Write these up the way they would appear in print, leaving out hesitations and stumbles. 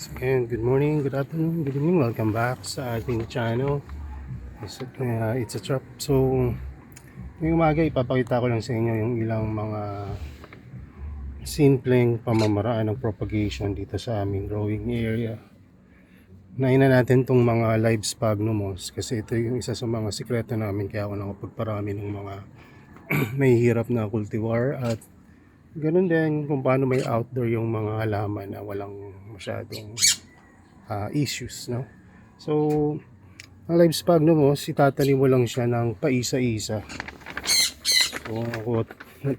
So, again, good morning, good afternoon, good evening. Welcome back sa ating channel. It's a Trap. So, ngayong umaga ipapakita ko lang sa inyo yung ilang mga simpleng pamamaraan ng propagation dito sa aming growing area. Naina natin tong mga live sphagnumos kasi ito yung isa sa mga sikreto namin kaya ako nakapagparami ng mga may hirap na cultivar at ganun din kung paano may outdoor yung mga halaman na walang masyadong issues, no? So, ang live sphagnum mo, itatanim mo lang siya ng paisa-isa. So, ako,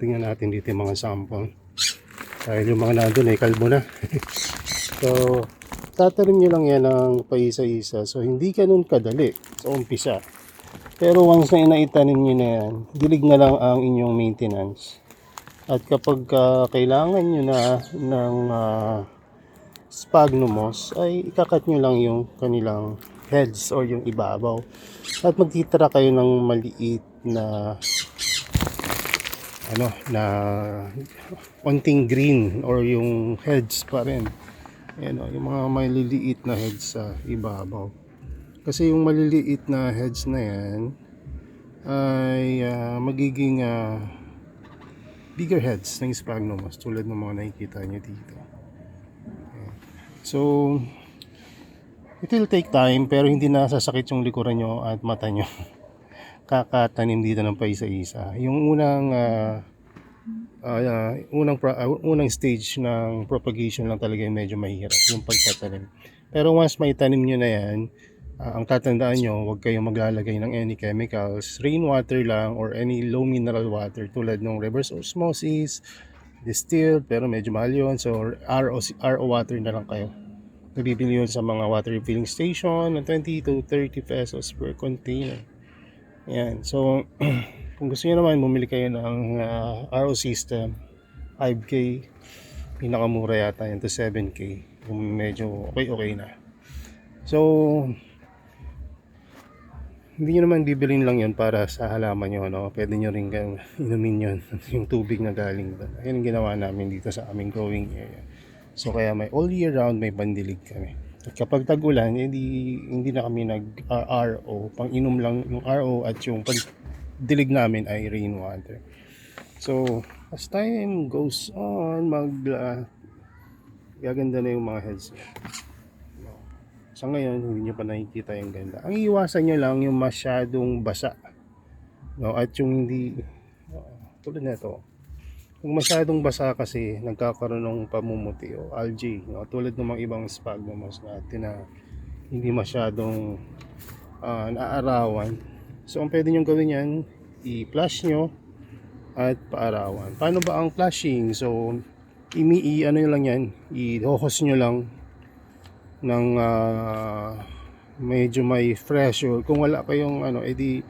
tingnan natin dito yung mga sample. Dahil yung mga nandun ay kalbo na. So, tatanim nyo lang yan ng paisa-isa. So, hindi ganun kadali sa umpisa. Pero once na inaitanim nyo na yan, dilig na lang ang inyong maintenance. At kapag kailangan nyo na ng sphagnumos, ay ikakat nyo lang yung kanilang heads or yung ibabaw. At magtitira kayo ng maliit na na konting green or yung heads pa rin. Ayan, yung mga maliliit na heads sa ibabaw. Kasi yung maliliit na heads na yan ay magiging bigger heads ng sphagnumos tulad ng mga nakikita nyo dito. Ayan. So, it will take time pero hindi na sasakit yung likuran nyo at mata nyo. Kakatanim dito ng paisa-isa. Yung unang stage ng propagation lang talaga yung medyo mahirap, yung pagtatanim. Pero once may tanim nyo na yan, ang tatandaan nyo, huwag kayong maglalagay ng any chemicals. Rainwater lang or any low mineral water tulad ng reverse osmosis, distilled, pero medyo mahal yun. So RO water na lang kayo. Nabibili yun sa mga water refilling station ng 20 to 30 pesos per container. Yan. So, kung gusto niyo naman, bumili kayo ng RO system, 5K, pinakamura yata yun to 7K, kung medyo okay na. So, hindi nyo naman bibilin lang yun para sa halaman nyo, no? Pwede nyo rin inumin yun, yung tubig na galing doon. Ayan ang ginawa namin dito sa aming growing area. So, kaya may all year round, may pandilig kami. At kapag tag-ulan, hindi na kami nag-RO. Pang-inom lang yung RO at yung dilig namin ay rainwater. So, as time goes on, gaganda na yung mga heads niya. Sa ngayon, hindi nyo pa nakikita yung ganda. Ang iwasan nyo lang yung masyadong basa. No? At yung hindi, tulad na ito. Kung masyadong basa kasi, nagkakaroon ng pamumuti o algae. No? Tulad ng mga ibang sphagnumos natin na hindi masyadong naarawan. So, ang pwede nyo gawin yan, i-flush nyo at paarawan. Paano ba ang flushing? So, ano nyo lang yan, i-hose nyo lang ng medyo may fresh or kung wala kayong edi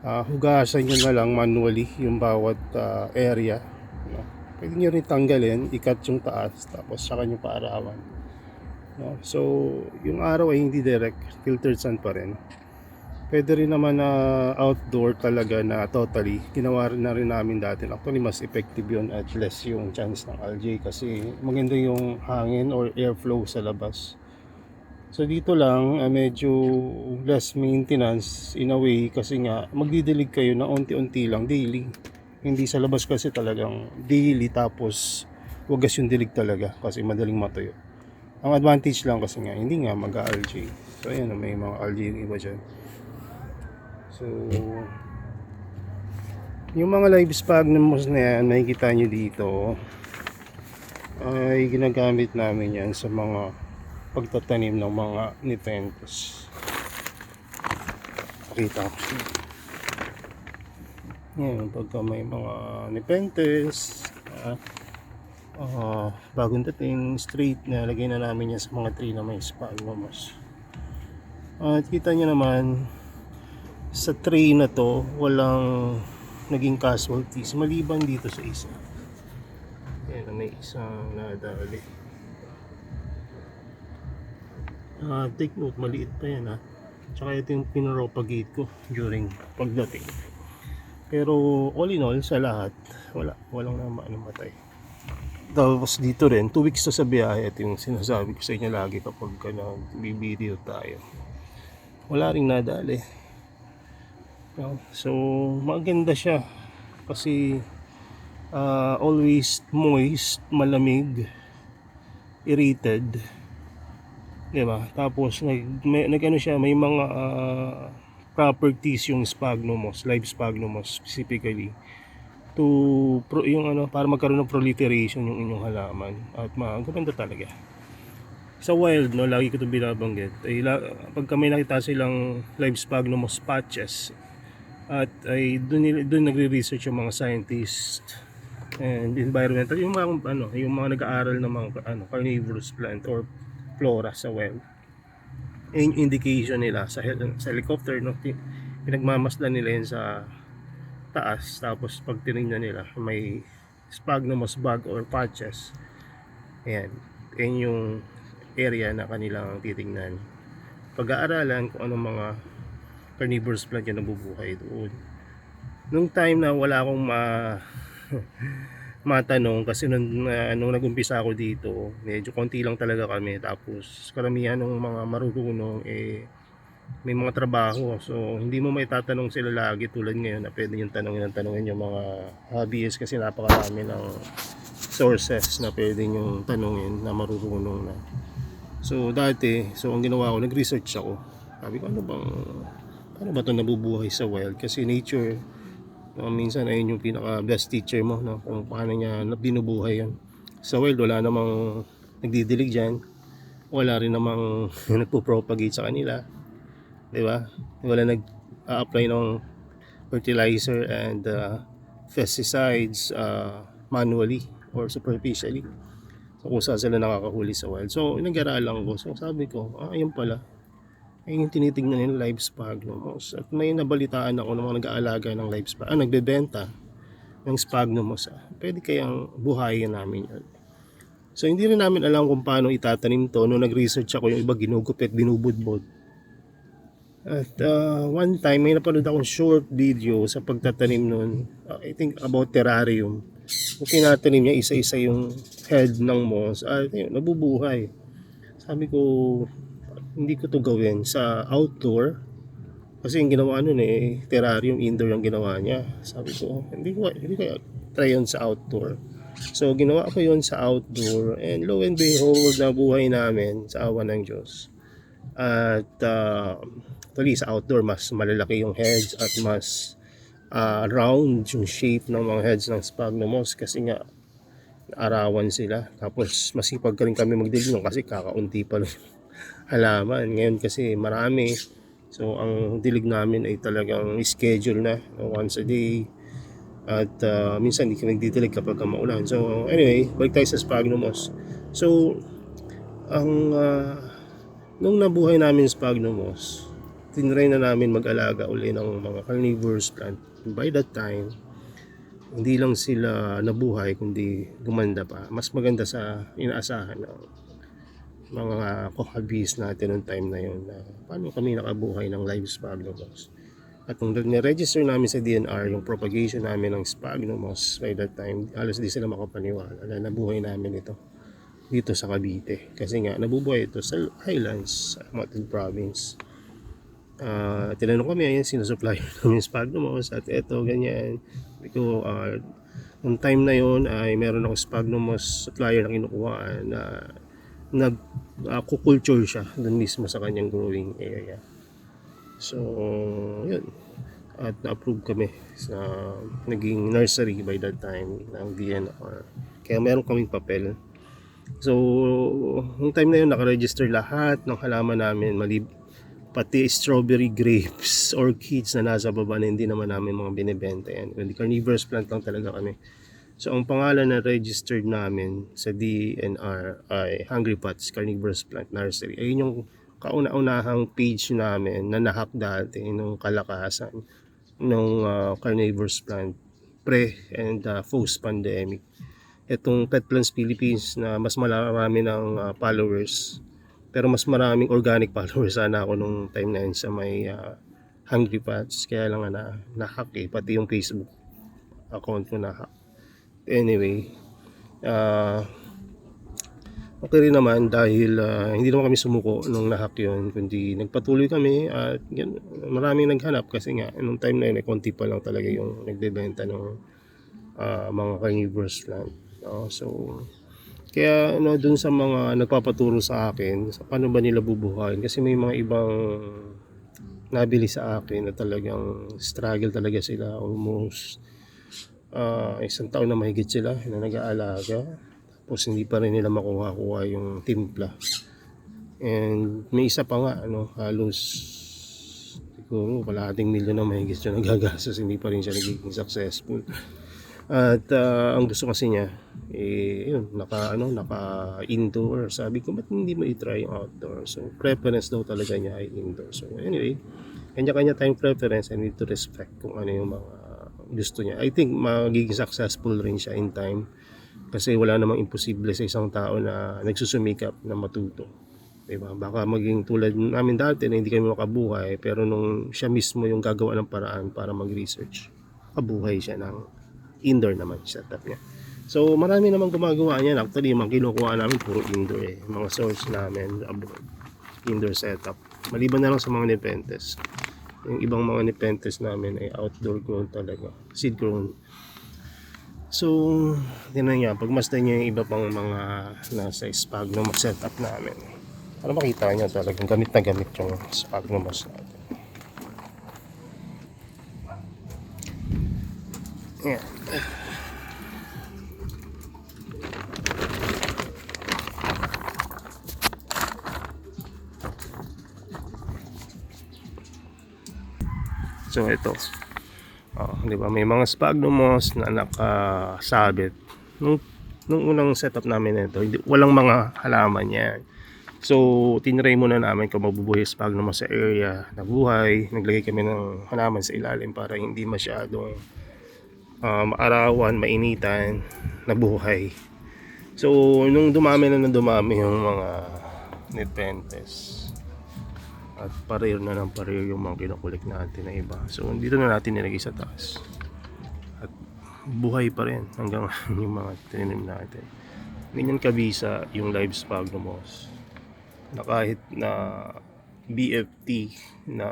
hugasan nyo na lang manually yung bawat area. No? Pwede nyo rin tanggalin, ikat yung taas, tapos saka nyo paarawan. No? So, yung araw ay hindi direct, filtered sun pa rin. Pwede rin naman na outdoor talaga na totally. Ginawa na rin namin dati. Actually, mas effective yun at less yung chance ng algae kasi maganda yung hangin or airflow sa labas. So dito lang medyo less maintenance in a way kasi nga magdidilig kayo na unti-unti lang daily. Hindi sa labas kasi talagang daily tapos wagas yung dilig talaga kasi madaling matuyo. Ang advantage lang kasi nga hindi nga mag-algae. So ayan, may mga algae yung iba dyan. So yung mga live sphagnums na yan nakikita nyo dito ay ginagamit namin yan sa mga pagtatanim ng mga nepenthes. Pakita ko siya. Yan, pagka may mga nepenthes bagong dating straight na lagay na namin yan sa mga tree na may sphagnums. At kita nyo naman sa tray na to walang naging casualties maliban dito sa isa. Yan, may isang nadali. Take note, maliit pa yan tsaka ito yung pinropagate ko during pagdating. Pero all in all sa lahat walang namatay. Tapos dito rin, 2 weeks to sa biyahe. Ito yung sinasabi ko sa inyo lagi kapag nag-video tayo. Wala ring nadali. No? So, maganda siya. Kasi always moist, malamig, aerated. Diba? Tapos nag-ano siya, may mga properties yung sphagnum moss, live sphagnum moss specifically yung para magkaroon ng proliferation yung inyong halaman at maganda talaga. Sa wild, no, lagi ko 'to binabanggit. Pagka may nakita silang live sphagnum moss patches at ay doon nagre-research yung mga scientists and environmental, yung mga yung mga nag-aaral ng mga carnivorous plant or flora sa wild. Yung indication nila sa helicopter, no, pinagmamasdan nila yun sa taas, tapos pag tinignan nila may sphagnum moss bag or patches, ayan, yan yung area na kanilang titingnan, pag-aaralan kung anong mga carnivorous plant yung nabubuhay doon. Nung time na wala akong matanong kasi nung nag-umpisa ako dito, medyo konti lang talaga kami, tapos karamihan ng mga marurunong may mga trabaho, so hindi mo may tatanong sila lagi tulad ngayon na pwede yung tanongin yung mga hobbyists kasi napakarami ng sources na pwede yung tanongin na marurunong na. So dati, ang ginawa ko, nag-research ako, sabi ko paano ba ito nabubuhay sa wild, kasi nature minsan ayun yung pinaka best teacher mo, no? Kung paano niya binubuhay yan. Sa wild wala namang nagdidilig dyan, wala rin namang nagpo-propagate sa kanila, diba? Wala nag-apply ng fertilizer and pesticides manually or superficially. So kung saan sila nakakahuli sa wild. So nag-aralan ko. So sabi ko, ayun pala, ayun yung tinitignan nila, live sphagnum moss. At may nabalitaan ako ng mga nag-aalaga ng live sphagnum, nagbebenta ng sphagnum moss. Pwede kayang buhayin namin yun. So hindi rin namin alam kung paano itatanim to. Nung nag-research ako, yung iba ginugupit, binubudbod. At one time may napanood akong short video sa pagtatanim nun, I think about terrarium. Kung tinatanim niya isa-isa yung head ng moss, yun, nabubuhay. Sabi ko, hindi ko to gawin sa outdoor kasi yung ginawa nun terrarium, indoor yung ginawa niya. Sabi ko, hindi ko try yun sa outdoor. So ginawa ko yun sa outdoor, and lo and behold, nabuhay namin sa awa ng Diyos. At actually sa outdoor mas malalaki yung heads at mas round yung shape ng mga heads ng sphagnum moss kasi nga arawan sila. Tapos masipag ka rin kami magdilig kasi kakaunti pa lang halaman. Ngayon kasi marami, so ang dilig namin ay talagang schedule na, once a day. At minsan hindi kami nagdidilig kapag maulan. So anyway, balik tayo sa sphagnum moss. So ang nung nabuhay namin sphagnum moss, tinry na namin mag-alaga uli ng mga carnivorous plant. By that time, hindi lang sila nabuhay kundi gumanda pa. Mas maganda sa inaasahan ng mga co-hobbies natin noong time na yun. Paano kami nakabuhay ng live sphagnum moss. At nung nire-register namin sa DNR yung propagation namin ng sphagnum moss, by that time, halos di sila makapaniwala na nabuhay namin ito dito sa Cavite. Kasi nga, nabubuhay ito sa highlands, sa Mountain Province. Tinanong kami, ayan, sinusupply namin sphagnum moss at eto, ganyan. Ito, nung time na yon ay meron akong sphagnum moss supplier na kinukuhaan na nag-culture siya dun mismo sa kanyang growing area. So, yun. At na-approve kami sa naging nursery by that time ng DNR. Kaya meron kaming papel. So, nung time na yun, nakaregister lahat ng halaman namin, pati strawberry, grapes, orchids na nasa baba na hindi naman namin mga binibenta yan. Hindi, carnivorous plant lang talaga kami. So ang pangalan na registered namin sa DNR ay Hungry Pots Carnivorous Plant Nursery. Ayun yung kauna-unahang page namin na nahack dati nung kalakasan ng carnivorous plant pre and post pandemic. Itong Pet Plants Philippines na mas marami ng followers, pero mas maraming organic followers sana ako nung time na yun sa may Hungry Pots. Kaya lang na-hack pati yung Facebook account ko na-hack. Anyway, Ah, okay rin naman dahil hindi naman kami sumuko nung nahack yun, kundi nagpatuloy kami at yan, maraming naghanap kasi nga nung time na yun konti pa lang talaga yung nagbebenta ng mga carnivorous plant. So kaya dun sa mga nagpapaturo sa akin sa paano ba nila bubuhayin, kasi may mga ibang nabili sa akin na talagang struggle talaga sila, almost isang taon na mahigit sila na nag-aalaga, tapos hindi pa rin nila makuha-kuha yung timpla. And may isa pa nga, halos siguro kalahating milyon na mahigit siya nagagastos, hindi pa rin siya nagiging successful. At ang gusto kasi niya, yun, naka indoor. Sabi ko, ba't hindi mo i-try yung outdoor? So, preference daw talaga niya ay indoor. So, anyway, kanya-kanya tayong preference, and need to respect kung ano yung mga gusto niya. I think magiging successful rin siya in time, kasi wala namang imposible sa isang tao na nagsusumikap na matuto. Diba? Baka maging tulad namin dati na hindi kami makabuhay, pero nung siya mismo yung gagawa ng paraan para mag-research, kabuhay siya ng indoor naman setup niya. So marami naman gumagawa niyan. Actually, mga kinukuha namin puro indoor mga source namin abroad, indoor setup. Maliban na lang sa mga nepenthes. Yung ibang mga nepenthes namin ay outdoor grown talaga, seed grown. So tingnan niya, pagmasdan niyo yung iba pang mga nasa sphagnum setup namin para makita niyo talagang gamit na gamit yung sphagnum natin. Yeah. So ito, di ba, may mga sphagnum moss na nakasabit. Nung unang setup namin nito, walang mga halaman yan. So tinry muna namin kung mabubuhay sphagnum moss sa area na buhay. Naglagay kami ng halaman sa ilalim para hindi masyadong maarawan, mainitan, nabuhay. So nung dumami yung mga nepenthes, at parir na ng parir yung mga kinukulik natin na iba, so dito na natin nilagay sa taas at buhay pa rin hanggang yung mga tinanim natin. Ganyan kabisa yung live sphagnum moss na kahit na BFT na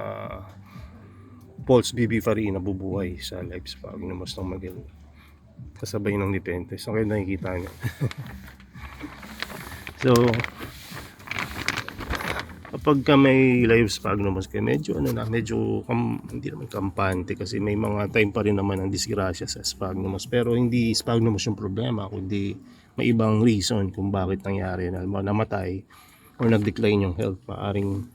Pulse BB Farina nabubuhay sa live sphagnum moss ng magaling, kasabay ng nepenthes. So kayo nakikita nyo. So kapag may live sphagnum moss kayo, medyo hindi naman kampante, kasi may mga time pa rin naman ang disgrasya sa sphagnum moss, pero hindi sphagnum moss yung problema, kundi may ibang reason kung bakit nangyari na namatay or nag-decline yung health. Maaring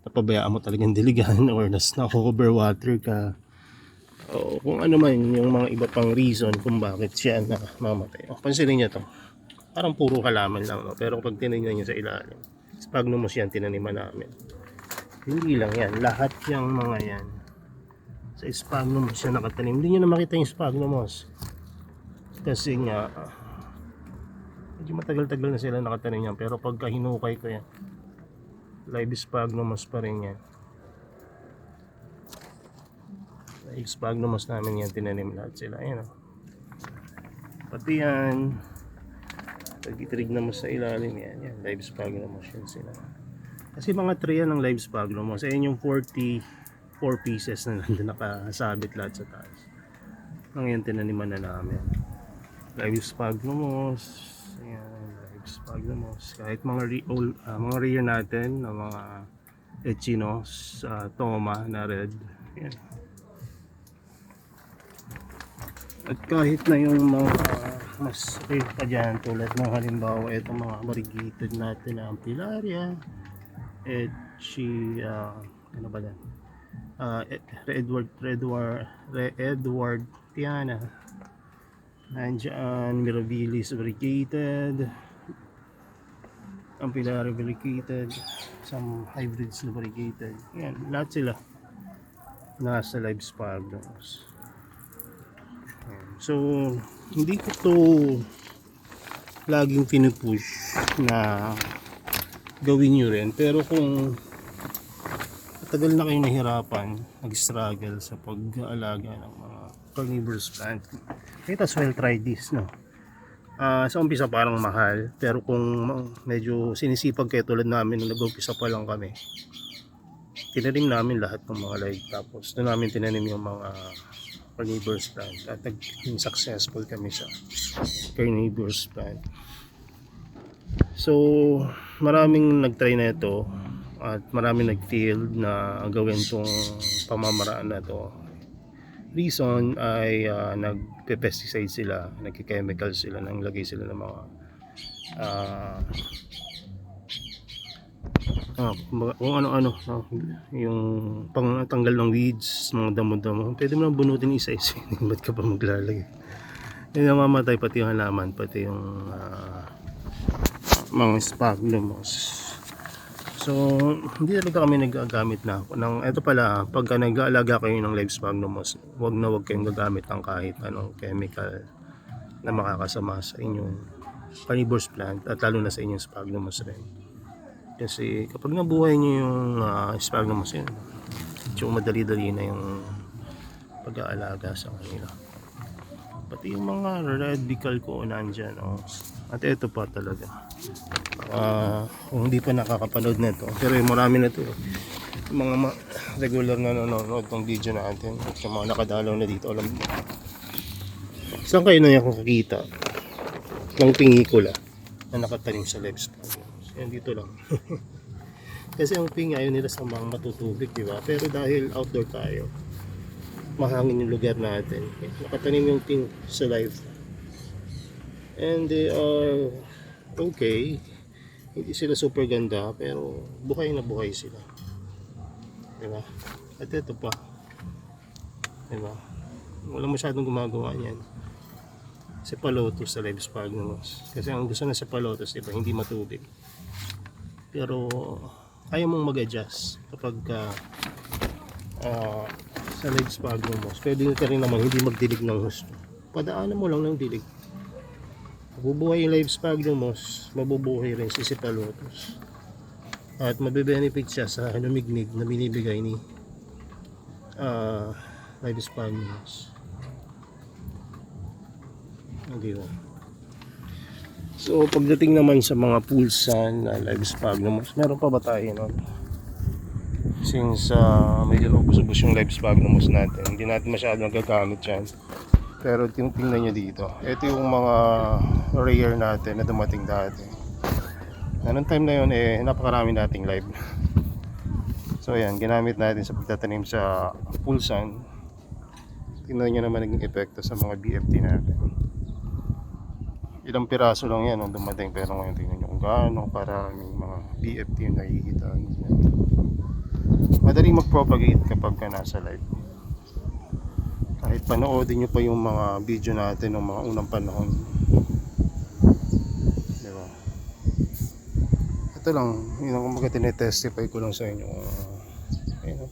napabayaan mo talagang diligan or na-cover water ka, o kung ano man yung mga iba pang reason kung bakit siya na mamatay. Pansinin niyo to, parang puro halaman lang, pero pag tinignan niyo sa ilalim, sphagnum moss yan tinaniman namin. Hindi lang yan, lahat yung mga yan sa sphagnum moss yan nakatanim. Hindi nyo na makita yung sphagnum moss kasi nga medyo matagal-tagal na sila nakatanim yan, pero pagka hinukay ko yan, live sphagnum moss pa rin yan. Live sphagnum moss namin yan, tinanim lahat sila. Ayan, pati yan, pag-itrignan mo sa ilalim yan, live sphagnum moss yan sila. Kasi mga tray yan ng live sphagnum moss. Ayan yung 44 pieces na nandun nakasabit lahat sa taas. Ngayon tinaniman na namin live sphagnum moss. Ayan, live sphagnum moss. Kahit mga rare natin na mga echinos, toma na red. Ayan. At kahit na yung mga mas rare pa dyan, tulad ng halimbawa itong mga variegated natin na Ampillaria, ano ba yan? Edward Tiana, nandiyan Mirabilis variegated, Ampillaria variegated, some hybrids na variegated. Yan, lahat sila nasa live sphagnum moss. So hindi ko to laging pinupush na gawin nyo rin, pero kung matagal na kayo nahirapan, nag-struggle sa pag-aalaga ng mga carnivorous plant, might as well try this, no? Sa umpisa parang mahal, pero kung medyo sinisipag kayo tulad namin nung nag-umpisa pa lang kami, tinanim namin lahat ng mga live, tapos doon namin tinanim yung mga carnivorous plant at naging successful kami sa carnivorous plant. So maraming nagtry na ito at maraming nag-failed na gawin tong pamamaraan na to. Reason ay nagpe-pesticide sila, nagke-chemical sila, nanglagay sila ng mga kung ano-ano, yung pangtanggal ng weeds, mga damo-damo. Pwede mo lang bunutin isa-isa. Ba't ka pa maglalagay? Yung namamatay pati yung halaman, pati yung mga sphagnums. So hindi talaga kami nagagamit na ng ito pala. Pagka nag-aalaga kayo ng live sphagnums, wag kayong gagamit ng kahit anong chemical na makakasama sa inyong carnivorous plant at lalo na sa inyong sphagnums rin. Kasi kapag nabuhay nyo yung sphagnums yun, medyo madali-dali na yung pag-aalaga sa kanila. Pati yung mga red bical ko nandyan, at ito pa talaga. Kung hindi pa nakakapanood nito, pero marami na to, mga regular na nanonood ng video natin at yung mga nakadalaw na dito, alam mo saan kayo na yung kakita ng pingikula na nakatanim sa live sphagnums. Yan dito lang. Kasi ang ping ayaw nila sa mga matutubig, di ba? Pero dahil outdoor tayo, mahangin yung lugar natin, nakatanim yung ping sa live, and they are okay. Hindi sila super ganda, pero buhay na buhay sila, diba? At ito pa, diba? Wala masyadong gumagawa niyan. Cephalotus sa live sphagnums, kasi ang gusto na cephalotus, diba, hindi matubig. Pero kaya mong mag-adjust kapag sa live sphagnums. Pwede ka rin naman hindi magdilig ng husto, padaanan mo lang ng dilig. Mabubuhay yung live sphagnums, mabubuhay rin si cephalotus, at mabe-benefit siya sa lumignig na binibigay ni live sphagnums. Diba? So pagdating naman sa mga pulsan na live sphagnums, meron pa ba tayo nun? Since medyo ubos-ubos yung live sphagnums natin, hindi natin masyado nagagamit yan. Pero tingnan nyo dito, ito yung mga rare natin na dumating dati. Anong time na yun, napakarami nating live. So ayan, ginamit natin sa pagtatanim sa pulsan. Tingnan nyo naman naging epekto sa mga BFT natin. Ilang piraso lang yan nung dumating, pero ngayon tingnan nyo kung gaano karaming mga BFT yung nakikita. Madaling mag-propagate kapag ka nasa live. Kahit panoodin nyo pa yung mga video natin ng mga unang panahon, diba? Ito lang, yun ang kumbaga tinetestify ko lang sa inyo.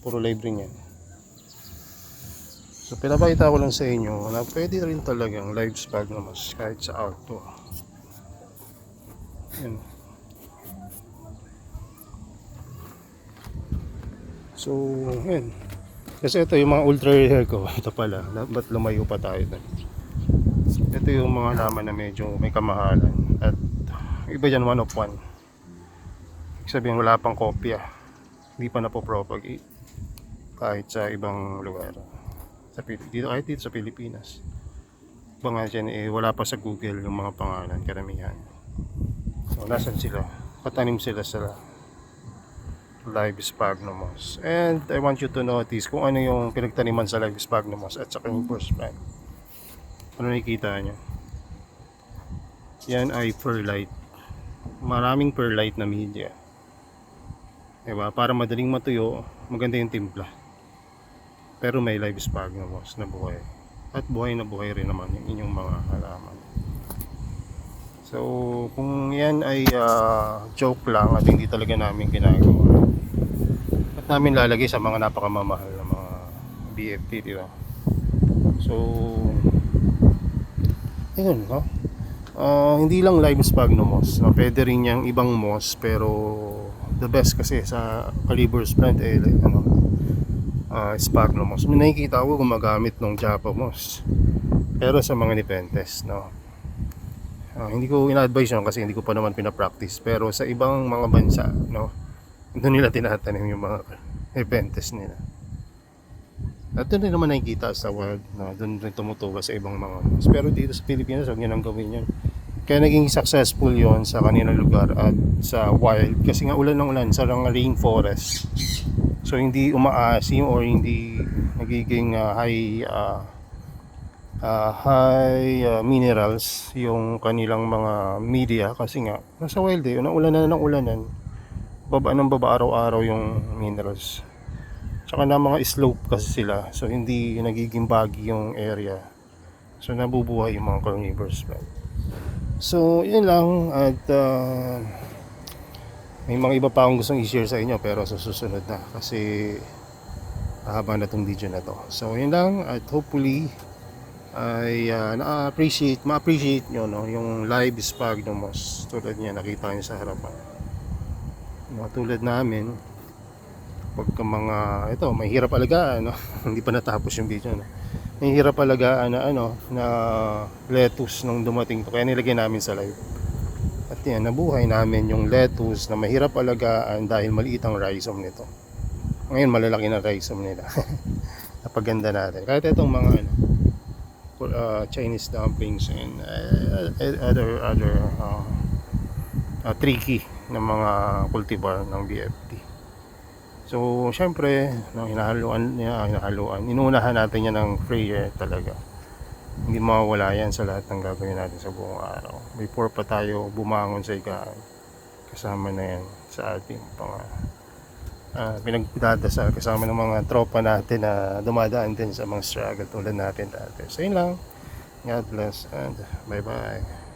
Puro live rin yan. So pinapakita ko lang sa inyo na pwede rin talagang live sphagnums kahit sa outdoor. Yan. So yan. Kasi ito yung mga ultra rare ko. Ito pala, ba't lumayo pa tayo doon? Ito yung mga laman na medyo may kamahalan. At iba dyan, 1 of 1. Ibig sabihin wala pang kopya, hindi pa napopropagate kahit sa ibang lugar dito, kahit dito sa Pilipinas. Iba nga dyan, wala pa sa Google yung mga pangalan, karamihan. So nasan sila? Patanim sila sa live sphagnums. And I want you to notice kung ano yung pinagtaniman sa live sphagnums at sa carnivorous plant. Ano nakikita nyo? Yan ay perlite. Maraming perlite na media, diba? Para madaling matuyo, maganda yung timpla. Pero may live sphagnums na buhay. At buhay na buhay rin naman yung inyong mga halaman. So kung yan ay joke lang at hindi talaga namin ginagawa, namin lalagay sa mga napakamamahal na mga BFT, diba? So ayun, no? Hindi lang live sphagnums, no? Pwede rin yung ibang moss, pero the best kasi sa carnivorous plant sphagnums. May nakikita ko gumagamit ng Japa moss, pero sa mga nepenthes, no? Hindi ko ina-advise yun kasi hindi ko pa naman pinapractice. Pero sa ibang mga bansa, no, doon nila tinatanim yung mga nepenthes nila. At doon rin naman nakikita sa world, no, doon rin tumutuwa sa ibang mga mas. Pero dito sa Pilipinas, huwag nyo nang gawin yun. Kaya naging successful yon sa kanilang lugar at sa wild. Kasi nga ulan ng ulan sa rainforest. So hindi umaasim or hindi nagiging high minerals yung kanilang mga media kasi nga nasa wild eh, ulan na ng ulanan, baba ng baba araw-araw yung minerals. Tsaka na mga slope kasi sila, so hindi nagiging baggy yung area, so nabubuhay yung mga carnivores plant. So yun lang, at may mga iba pa akong gustong i-share sa inyo pero sa susunod na kasi haba na tong video na to. So yun lang, at hopefully ay ma-appreciate nyo, no, yung live sphagnum moss tulad niya nakita nyo sa harapan, no, tulad namin pagka mga ito mahirap alagaan, no? Hindi pa natapos yung video, no? Mahirap alagaan na na lettuce nung dumating to, kaya nilagay namin sa live. At yan, nabuhay namin yung lettuce na mahirap alagaan dahil maliit ang rhizome nito. Ngayon malalaki na rhizome nila. Napaganda natin kahit itong mga Chinese dumplings and other tricky na mga cultivar ng BFT. So syempre hinahaluan, inuunahan natin yan ng prayer talaga. Hindi mawawala yan sa lahat ng gagawin natin sa buong araw before pa tayo bumangon sa higaan. Kasama na yan sa ating pinagdadasal kasama ng mga tropa natin na dumadaan din sa mga struggle tulad natin dati. So yun lang, God bless and bye bye.